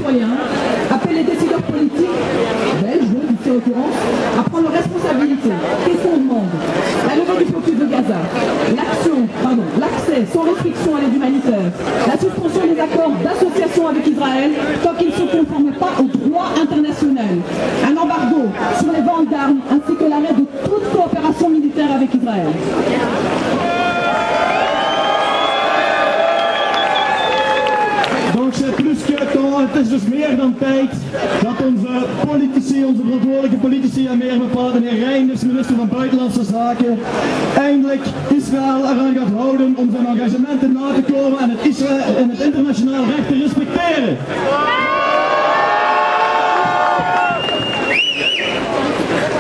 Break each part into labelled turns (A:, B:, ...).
A: citoyens, appelle les décideurs politiques, belges, ici en l'occurrence, à prendre leurs responsabilités. Qu'est-ce qu'on demande? La levée du blocus de Gaza, l'accès sans restriction à l'aide humanitaire, la suspension des accords d'association avec Israël tant qu'ils ne se conforment pas au droit international, un embargo sur les ventes d'armes ainsi que l'arrêt de toute coopération militaire avec Israël.
B: Donc c'est plus que temps, het is dus meer dan tijd dat onze politici, onze verantwoordelijke politici en meer bepaald meneer Reinders, minister van Buitenlandse Zaken, eindelijk Israël eraan gaat houden om zijn engagementen na te komen en het internationaal recht te respecteren.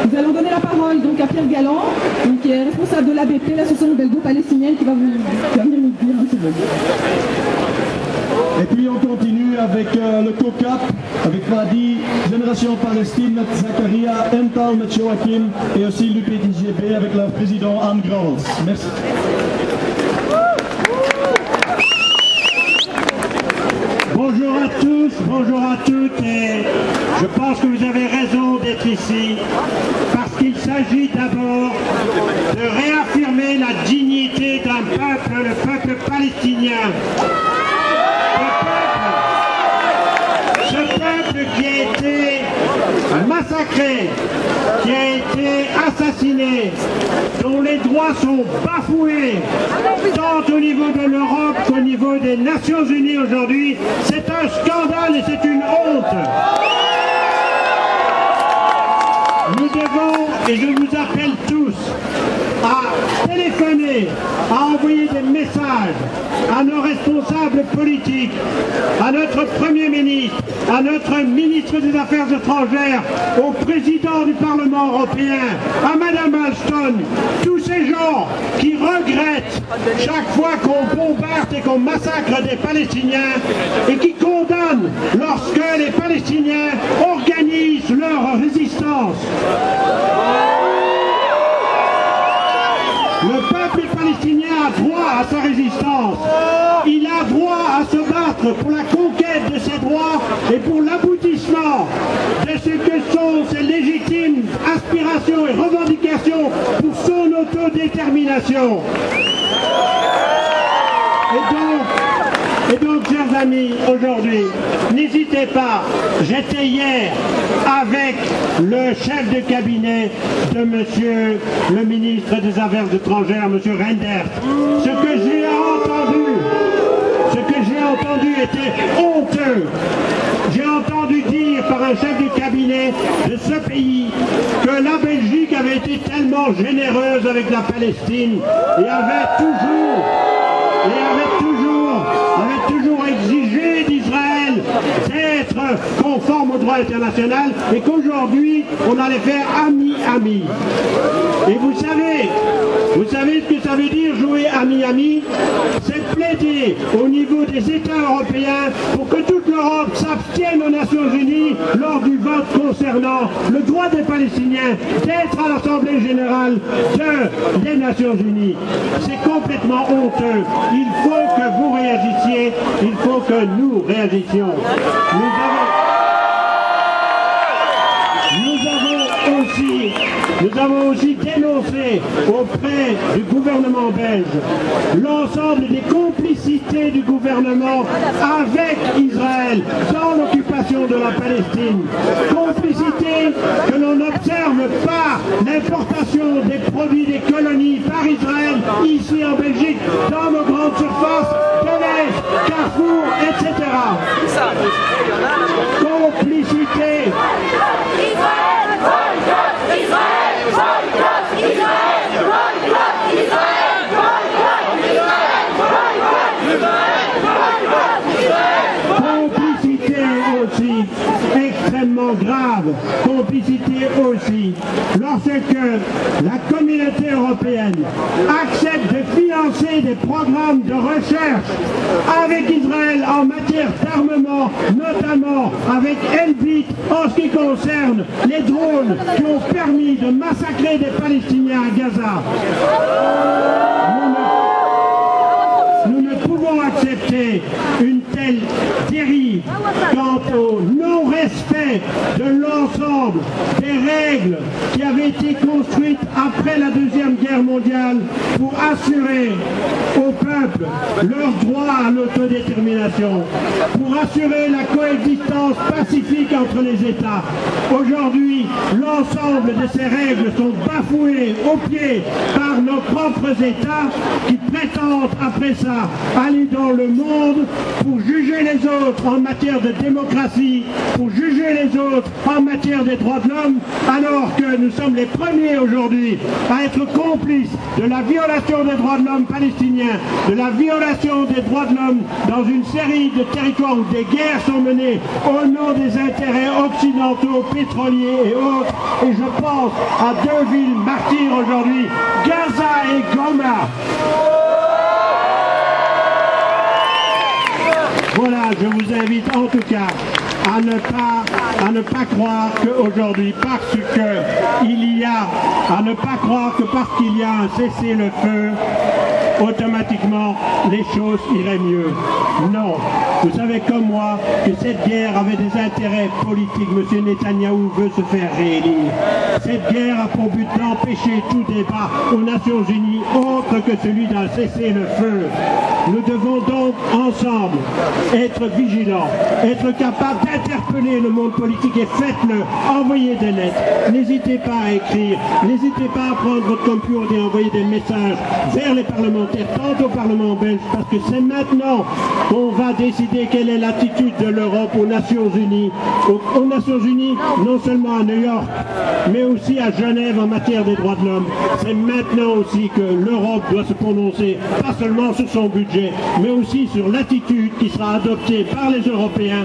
A: Nous allons donner la parole donc à Pierre Galland, qui est responsable de l'ABP, l'association belgo-palestinienne, qui va venir nous dire un petit peu.
B: Et puis on continue avec le COCAP, avec Fadi, Génération Palestine, met Zakaria, Ental, met Joachim, et aussi l'UPTGB avec leur président Anne Grals. Merci.
C: Bonjour à tous, bonjour à toutes, et je pense que vous avez raison d'être ici, parce qu'il s'agit d'abord de réaffirmer la dignité d'un peuple, le peuple palestinien. Ce peuple qui a été massacré, qui a été assassiné, dont les droits sont bafoués, tant au niveau de l'Europe qu'au niveau des Nations Unies aujourd'hui, c'est un scandale et c'est une honte. Nous devons, et je vous appelle tous, à téléphoner, à envoyer des messages à nos responsables politiques, à notre Premier ministre, à notre ministre des Affaires étrangères, au président du Parlement européen, à Madame Ashton, tous ces gens qui regrettent chaque fois qu'on bombarde et qu'on massacre des Palestiniens et qui condamnent lorsque les Palestiniens organisent leur résistance. Le peuple palestinien a droit à sa résistance. Il a droit à se battre pour la conquête de ses droits et pour l'aboutissement de ce que sont ses légitimes aspirations et revendications pour son autodétermination. Et donc, chers amis, aujourd'hui, n'hésitez pas, j'étais hier avec le chef de cabinet de monsieur le ministre des Affaires étrangères, monsieur Reinders. Ce que j'ai entendu était honteux. J'ai entendu dire par un chef de cabinet de ce pays que la Belgique avait été tellement généreuse avec la Palestine et avait toujours exigé d'Israël d'être conforme au droit international et qu'aujourd'hui on allait faire ami-ami. Et vous savez ce que ça veut dire jouer ami-ami? C'est plaider au niveau des États européens pour que toute l'Europe s'abstienne aux Nations Unies lors du vote concernant le droit des Palestiniens d'être à l'Assemblée Générale des Nations Unies. C'est complètement honteux. Il faut que vous réagissiez, il faut que nous réagissions. Nous avons aussi dénoncé auprès du gouvernement belge l'ensemble des complicités du gouvernement avec Israël dans l'occupation de la Palestine. Complicité que l'on n'observe pas l'importation des produits des colonies par Israël ici en Belgique, dans nos grandes surfaces, Delhaize, Carrefour, etc. Complicité. Complicité aussi, extrêmement grave, complicité aussi, lorsque la communauté européenne accepte de financer des programmes de recherche avec Israël en matière d'armement, notamment avec Elbit en ce qui concerne les drones qui ont permis de massacrer des Palestiniens à Gaza. Nous ne pouvons accepter une telle dérive quant au non-respect de l'ensemble des règles qui avaient été construites après la Deuxième Guerre mondiale pour assurer au peuple leur droit à l'autodétermination, pour assurer la coexistence pacifique entre les États. Aujourd'hui, l'ensemble de ces règles sont bafouées au pied par nos propres États qui prétendent après ça aller dans le monde pour juger les autres en matière de démocratie, pour juger les autres en matière des droits de l'homme, alors que nous sommes les premiers aujourd'hui à être complices de la violation des droits de l'homme palestiniens, de la violation des droits de l'homme dans une série de territoires où des guerres sont menées au nom des intérêts occidentaux, pétroliers et autres. Et je pense à deux villes martyres aujourd'hui, Gaza et Goma. Voilà, je vous invite en tout cas à ne pas croire qu'aujourd'hui, à ne pas croire que parce qu'il y a un cessez-le-feu, automatiquement les choses iraient mieux. Non, vous savez comme moi que cette guerre avait des intérêts politiques. M. Netanyahou veut se faire réélire. Cette guerre a pour but d'empêcher tout débat aux Nations Unies autre que celui d'un cessez-le-feu. Nous devons donc ensemble être vigilants, être capables d'interpeller le monde politique et faites-le, envoyez des lettres, n'hésitez pas à écrire, n'hésitez pas à prendre votre computer et envoyer des messages vers les parlementaires, tant au Parlement belge, parce que c'est maintenant qu'on va décider quelle est l'attitude de l'Europe aux Nations Unies. Aux Nations Unies, non seulement à New York, mais aussi à Genève en matière des droits de l'homme. C'est maintenant aussi que l'Europe doit se prononcer, pas seulement sur son budget, mais aussi sur l'attitude qui sera adoptée par les Européens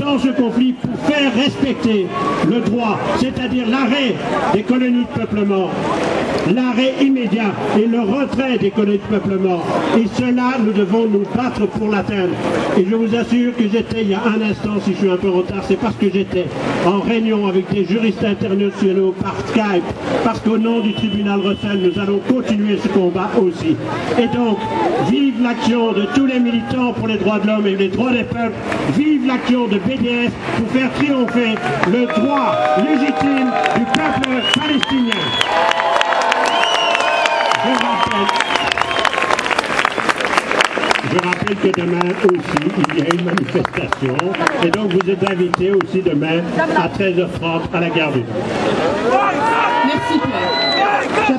C: dans ce conflit pour faire respecter le droit, c'est-à-dire l'arrêt des colonies de peuplement, l'arrêt immédiat et le retrait des colonies de peuplement. Et cela, nous devons nous battre pour l'atteindre. Et je vous assure que j'étais il y a un instant, si je suis un peu en retard, c'est parce que j'étais en réunion avec des juristes internationaux par Skype, parce qu'au nom du tribunal Russell, nous allons continuer ce combat aussi. Et donc, vive l'action de tous les militants pour les droits de l'homme et les droits des peuples, vive l'action de BDS pour faire triompher le droit légitime du peuple palestinien. Je rappelle que demain aussi, il y a une manifestation et donc vous êtes invités aussi demain à 13h30 à la gare du Nord.
A: Merci Pierre.